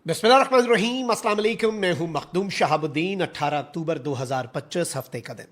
बिस्मिल्लाहिर्रहमानिर्रहीम, अस्सलाम वालेकुम। मैं हूं मखदूम शहाबुद्दीन। 18 अक्टूबर 2025 हफ्ते का दिन।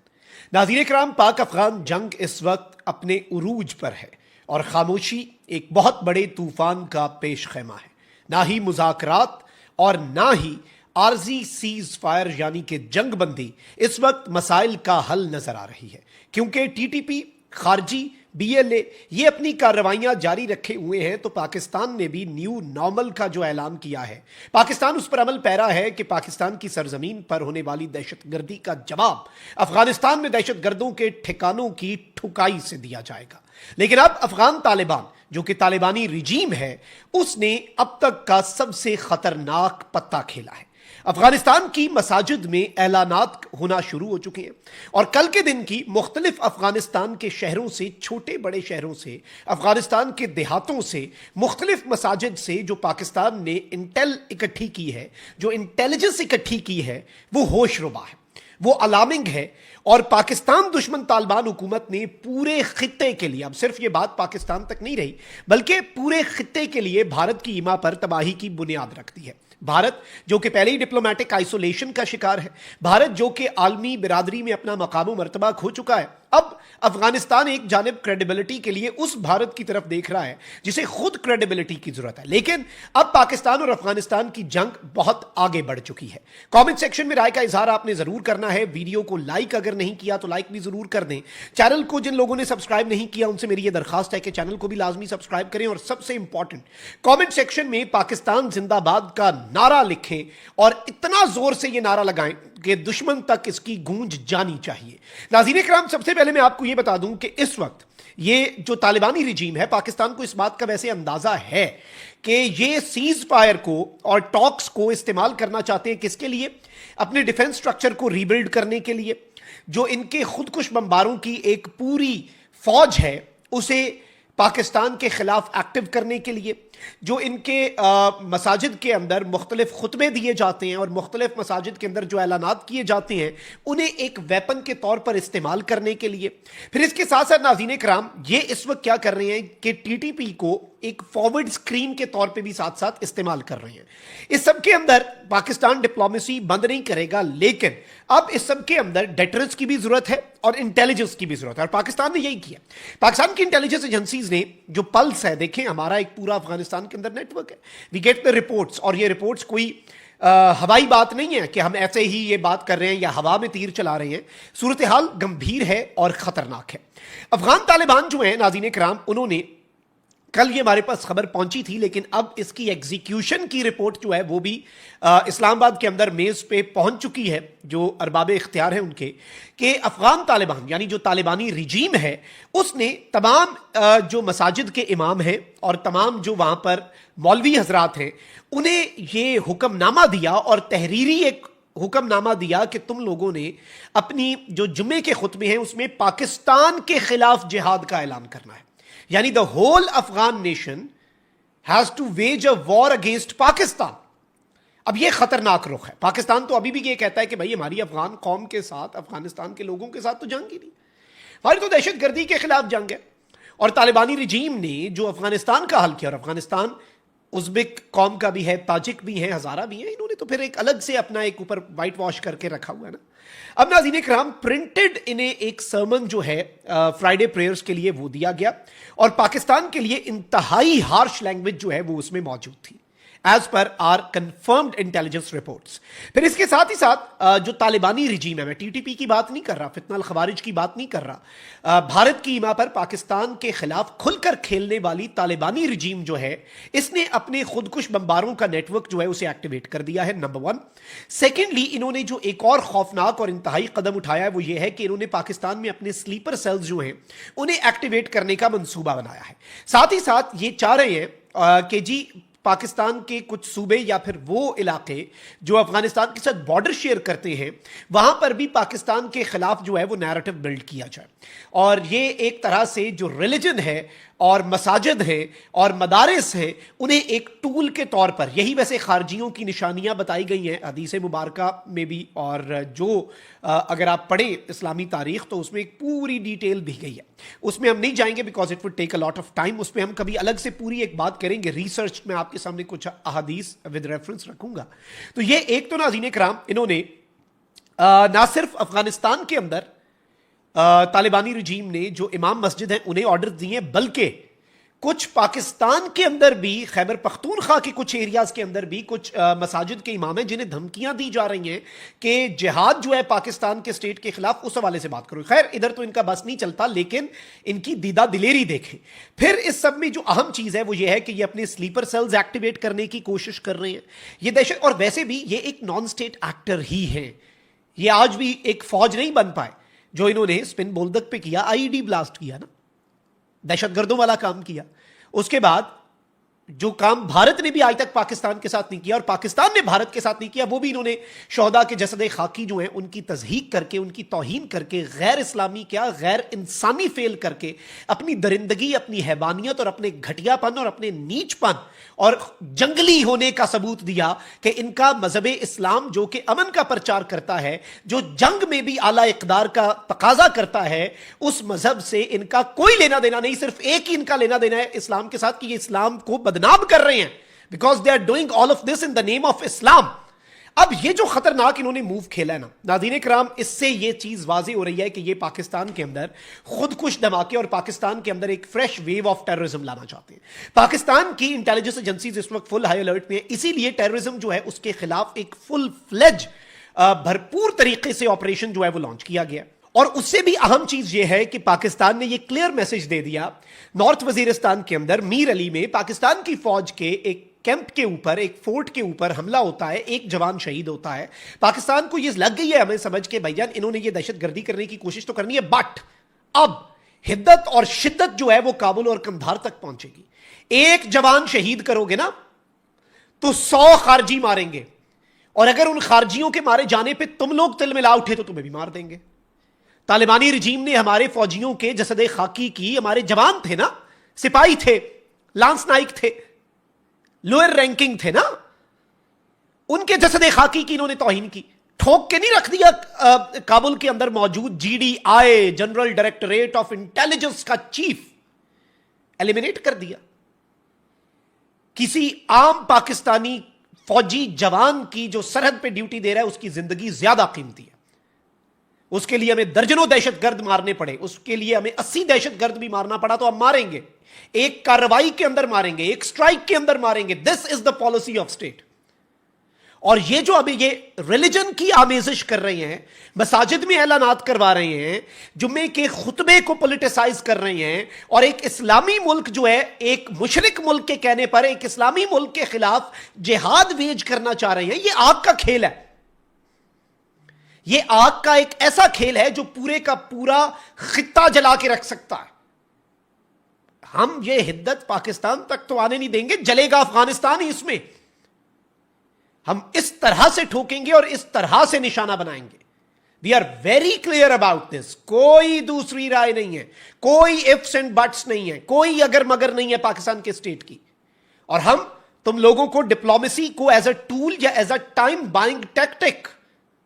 नाज़रीन किराम, पाक अफगान जंग इस वक्त अपने उरूज पर है और खामोशी एक बहुत बड़े तूफान का पेश खैमा है। ना ही मुज़ाकरात और ना ही आर्जी सीज फायर यानी कि जंग बंदी इस वक्त मसाइल का हल नजर आ रही है, क्योंकि टीटीपी, खारजी, बीएलए ये अपनी कार्रवाइयां जारी रखे हुए हैं। तो पाकिस्तान ने भी न्यू नॉर्मल का जो ऐलान किया है, पाकिस्तान उस पर अमल पैरा है कि पाकिस्तान की सरजमीन पर होने वाली दहशतगर्दी का जवाब अफगानिस्तान में दहशतगर्दों के ठिकानों की ठुकाई से दिया जाएगा। लेकिन अब अफगान तालिबान, जो कि तालिबानी रिजीम है, उसने अब तक का सबसे खतरनाक पत्ता खेला है। अफगानिस्तान की मसाजिद में ऐलानात होना शुरू हो चुके हैं और कल के दिन की मुख्तलिफ अफगानिस्तान के शहरों से, छोटे बड़े शहरों से, अफगानिस्तान के देहातों से, मुख्तलिफ मसाजिद से जो पाकिस्तान ने इंटेल इकट्ठी की है, जो इंटेलिजेंस इकट्ठी की है, वो होशरुबा है, वो अलार्मिंग है। और पाकिस्तान दुश्मन तालिबान हुकूमत ने पूरे खित्ते के लिए, अब सिर्फ ये बात पाकिस्तान तक नहीं रही बल्कि पूरे खित्ते के लिए भारत की ईमा पर तबाही की बुनियाद रख दी है। भारत जो कि पहले ही डिप्लोमेटिक आइसोलेशन का शिकार है, भारत जो कि आलमी बिरादरी में अपना मकाम मर्तबा खो चुका है, अब अफगानिस्तान एक जानिब क्रेडिबिलिटी के लिए उस भारत की तरफ देख रहा है जिसे खुद क्रेडिबिलिटी की जरूरत है। लेकिन अब पाकिस्तान और अफगानिस्तान की जंग बहुत आगे बढ़ चुकी है। कमेंट सेक्शन में राय का इजहार आपने जरूर करना है। वीडियो को लाइक अगर नहीं किया तो लाइक भी जरूर कर दें। चैनल को जिन लोगों ने सब्सक्राइब नहीं किया उनसे मेरी यह दरखास्त है कि चैनल को भी लाजमी सब्सक्राइब करें और सबसे इंपॉर्टेंट, कमेंट सेक्शन में पाकिस्तान जिंदाबाद का नारा लिखें और इतना जोर से यह नारा लगाएं कि दुश्मन तक इसकी गूंज जानी चाहिए। नाज़रीन किराम, सबसे पहले मैं आपको यह बता दूं कि इस वक्त ये जो तालिबानी रिजीम है, पाकिस्तान को इस बात का वैसे अंदाजा है कि ये सीज फायर को और टॉक्स को इस्तेमाल करना चाहते हैं। किसके लिए? अपने डिफेंस स्ट्रक्चर को रीबिल्ड करने के लिए। जो इनके खुदकुश बमबारों की एक पूरी फौज है उसे पाकिस्तान के खिलाफ एक्टिव करने के लिए। जो इनके मसाजिद के अंदर मुख्तलिफ खुतबे दिए जाते हैं और मुख्तलिफ मसाजिद के अंदर जो ऐलानात किए जाते हैं उन्हें एक वेपन के तौर पर इस्तेमाल करने के लिए। फिर इसके साथ साथ नाज़रीन कराम, ये इस वक्त क्या कर रहे हैं कि टीटीपी को एक फॉरवर्ड स्क्रीन के तौर पे भी साथ साथ इस्तेमाल कर रहे हैं। इस सब के अंदर पाकिस्तान डिप्लोमेसी बंद नहीं करेगा, लेकिन अब इस सब के अंदर डेटरेंस की भी जरूरत है और इंटेलिजेंस की भी जरूरत है, और पाकिस्तान ने यही किया। पाकिस्तान की इंटेलिजेंस एजेंसीज ने जो पल्स है, देखें हमारा एक पूरा अफगानिस्तान के अंदर नेटवर्क है, वी गेट द रिपोर्ट्स, और ये रिपोर्ट्स कोई हवाई बात नहीं है कि हम ऐसे ही ये बात कर रहे हैं या हवा में तीर चला रहे हैं। सूरत हाल गंभीर है और खतरनाक है। अफगान तालिबान जो है नाज़रीन किराम, उन्होंने कल ये हमारे पास खबर पहुंची थी, लेकिन अब इसकी एग्जीक्यूशन की रिपोर्ट जो है वो भी इस्लामाबाद के अंदर मेज पे पहुंच चुकी है, जो अरबाब इख्तियार है उनके, कि अफगान तालिबान यानी जो तालिबानी रिजीम है उसने तमाम जो मसाजिद के इमाम हैं और तमाम जो वहां पर मौलवी हजरात हैं उन्हें ये हुक्मनामा दिया और तहरीरी एक हुक्मनामा दिया कि तुम लोगों ने अपनी जो जुम्मे के खुतबे हैं उसमें पाकिस्तान के खिलाफ जिहाद का ऐलान करना है। यानी the whole Afghan nation has to wage a war against Pakistan. अब यह खतरनाक रुख है। पाकिस्तान तो अभी भी यह कहता है कि भाई हमारी अफगान कौम के साथ, अफगानिस्तान के लोगों के साथ तो जंग ही नहीं, हमारी तो दहशतगर्दी के खिलाफ जंग है। और तालिबानी रिजीम ने जो अफगानिस्तान का हल किया, और अफगानिस्तान उज़्बेक कौम का भी है, ताजिक भी है, हज़ारा भी है, इन्होंने तो फिर एक अलग से अपना एक ऊपर वाइट वॉश करके रखा हुआ है ना। अब नाज़रीन किराम, प्रिंटेड इन्हें एक सर्मन जो है फ्राइडे प्रेयर्स के लिए वो दिया गया और पाकिस्तान के लिए इंतहाई हार्श लैंग्वेज जो है वो उसमें मौजूद थी, as per are confirmed intelligence reports. फिर इसके साथ ही साथ जो तालिबानी रिजीम है, मैं टीटीपी की बात नहीं कर रहा, फितना अल खवारिज की बात नहीं कर रहा, भारत की ईमा पर पाकिस्तान के खिलाफ खुलकर खेलने वाली तालिबानी रिजीम जो है इसने अपने खुदकुश बमबारों का नेटवर्क जो है उसे एक्टिवेट कर दिया है, नंबर वन। सेकेंडली, इन्होंने जो एक और खौफनाक और इंतहाई कदम उठाया है वो ये है कि इन्होंने पाकिस्तान में अपने स्लीपर सेल्स जो हैं उन्हें एक्टिवेट करने का मंसूबा बनाया है। साथ ही साथ ये चाह रहे हैं कि जी पाकिस्तान के कुछ सूबे या फिर वो इलाके जो अफगानिस्तान के साथ बॉर्डर शेयर करते हैं वहां पर भी पाकिस्तान के खिलाफ जो है वो नैरेटिव बिल्ड किया जाए। और ये एक तरह से जो रिलीजन है اور مساجد ہیں اور مدارس ہیں انہیں ایک ٹول کے طور پر، یہی ویسے خارجیوں کی نشانیاں بتائی گئی ہیں حدیث مبارکہ میں بھی، اور جو اگر آپ پڑھیں اسلامی تاریخ تو اس میں ایک پوری ڈیٹیل دی گئی ہے. اس میں ہم نہیں جائیں گے because it would take a lot of time. اس پہ ہم کبھی الگ سے پوری ایک بات کریں گے. ریسرچ میں آپ کے سامنے کچھ احادیث ود ریفرنس رکھوں گا. تو یہ ایک تو ناظرین کرام انہوں نے نہ صرف افغانستان کے اندر طالبانی رجیم نے جو امام مسجد ہیں انہیں آرڈر دیے ہیں، بلکہ کچھ پاکستان کے اندر بھی، خیبر پختونخوا کے کچھ ایریاز کے اندر بھی کچھ مساجد کے امام ہیں جنہیں دھمکیاں دی جا رہی ہیں کہ جہاد جو ہے پاکستان کے اسٹیٹ کے خلاف، اس حوالے سے بات کرو. خیر ادھر تو ان کا بس نہیں چلتا، لیکن ان کی دیدہ دلیری دیکھیں. پھر اس سب میں جو اہم چیز ہے وہ یہ ہے کہ یہ اپنے سلیپر سیلز ایکٹیویٹ کرنے کی کوشش کر رہے ہیں. یہ دہشت، اور ویسے بھی یہ ایک نان اسٹیٹ ایکٹر ہی ہیں. یہ آج بھی ایک فوج نہیں بن پائے. جو انہوں نے اسپن بولدک پہ کیا، آئی ڈی بلاسٹ کیا نا، دہشت گردوں والا کام کیا. اس کے بعد جو کام بھارت نے بھی آج تک پاکستان کے ساتھ نہیں کیا اور پاکستان نے بھارت کے ساتھ نہیں کیا، وہ بھی انہوں نے شہداء کے جسد خاکی جو ہیں ان کی تضحیق کر کے، ان کی توہین کر کے، غیر اسلامی کیا غیر انسانی فعل کر کے اپنی درندگی، اپنی حیوانیت اور اپنے گھٹیا پن اور اپنے نیچ پن اور جنگلی ہونے کا ثبوت دیا کہ ان کا مذہب اسلام جو کہ امن کا پرچار کرتا ہے، جو جنگ میں بھی اعلیٰ اقدار کا تقاضا کرتا ہے، اس مذہب سے ان کا کوئی لینا دینا نہیں. صرف ایک ہی ان کا لینا دینا ہے اسلام کے ساتھ کہ یہ اسلام کو بدنام کر رہے ہیں، because they are doing all of this in the name of Islam. اب یہ جو خطرناک انہوں نے موو کھیلا ہے نا ناظرین کرام، اس سے یہ چیز واضح ہو رہی ہے کہ یہ پاکستان کے اندر خود کش دھماکے اور پاکستان کے اندر ایک فریش ویو آف ٹیررزم لانا چاہتے ہیں. پاکستان کی انٹیلیجنس ایجنسیز اس وقت فل ہائی الرٹ میں، اسی لیے ٹیررزم جو ہے اس کے خلاف ایک فل فلیج بھرپور طریقے سے آپریشن جو ہے وہ لانچ کیا گیا. اور اس سے بھی اہم چیز یہ ہے کہ پاکستان نے یہ کلیئر میسج دے دیا، نارتھ وزیرستان کے اندر میر علی میں پاکستان کی فوج کے ایک کیمپ کے اوپر، ایک فورٹ کے اوپر حملہ ہوتا ہے، ایک جوان شہید ہوتا ہے. پاکستان کو یہ لگ گئی ہے ہمیں سمجھ کے بھائی جان انہوں نے یہ دہشت گردی کرنے کی کوشش تو کرنی ہے، بٹ اب حدت اور شدت جو ہے وہ کابل اور کندھار تک پہنچے گی. ایک جوان شہید کرو گے نا تو 100 خارجی ماریں گے، اور اگر ان خارجیوں کے مارے جانے پہ تم لوگ تل ملا اٹھے تو تمہیں بھی مار دیں گے. طالبانی رجیم نے ہمارے فوجیوں کے جسد خاکی کی، ہمارے جوان تھے نا، سپاہی تھے، لانس نائک تھے، لوئر رینکنگ تھے نا، ان کے جسد خاکی کی انہوں نے توہین کی. ٹھوک کے نہیں رکھ دیا کابل کے اندر موجود G D I general directorate of intelligence کا چیف ایلیمینیٹ کر دیا. کسی عام پاکستانی فوجی جوان کی جو سرحد پہ ڈیوٹی دے رہا ہے اس کی زندگی زیادہ قیمتی ہے. اس کے لیے ہمیں درجنوں دہشت گرد مارنے پڑے، اس کے لیے ہمیں 80 دہشت گرد بھی مارنا پڑا تو ہم ماریں گے. ایک کارروائی کے اندر ماریں گے، ایک سٹرائک کے اندر ماریں گے. دس از دا پالیسی آف اسٹیٹ. اور یہ جو ابھی یہ ریلیجن کی آمیزش کر رہے ہیں، مساجد میں اعلانات کروا رہے ہیں، جمعے کے خطبے کو پولیٹیسائز کر رہے ہیں، اور ایک اسلامی ملک جو ہے ایک مشرک ملک کے کہنے پر ایک اسلامی ملک کے خلاف جہاد ویج کرنا چاہ رہے ہیں. یہ آگ کا کھیل ہے. یہ آگ کا ایک ایسا کھیل ہے جو پورے کا پورا خطہ جلا کے رکھ سکتا ہے. ہم یہ حدت پاکستان تک تو آنے نہیں دیں گے، جلے گا افغانستان ہی اس میں. ہم اس طرح سے ٹھوکیں گے اور اس طرح سے نشانہ بنائیں گے. We are very clear about this. کوئی دوسری رائے نہیں ہے، کوئی ifs اینڈ بٹس نہیں ہے، کوئی اگر مگر نہیں ہے پاکستان کے اسٹیٹ کی. اور ہم تم لوگوں کو ڈپلومیسی کو ایز اے ٹول یا as a time buying tactic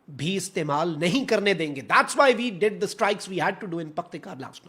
بھی استعمال نہیں کرنے دیں گے. That's why we did the strikes we had to do in Paktikar last night.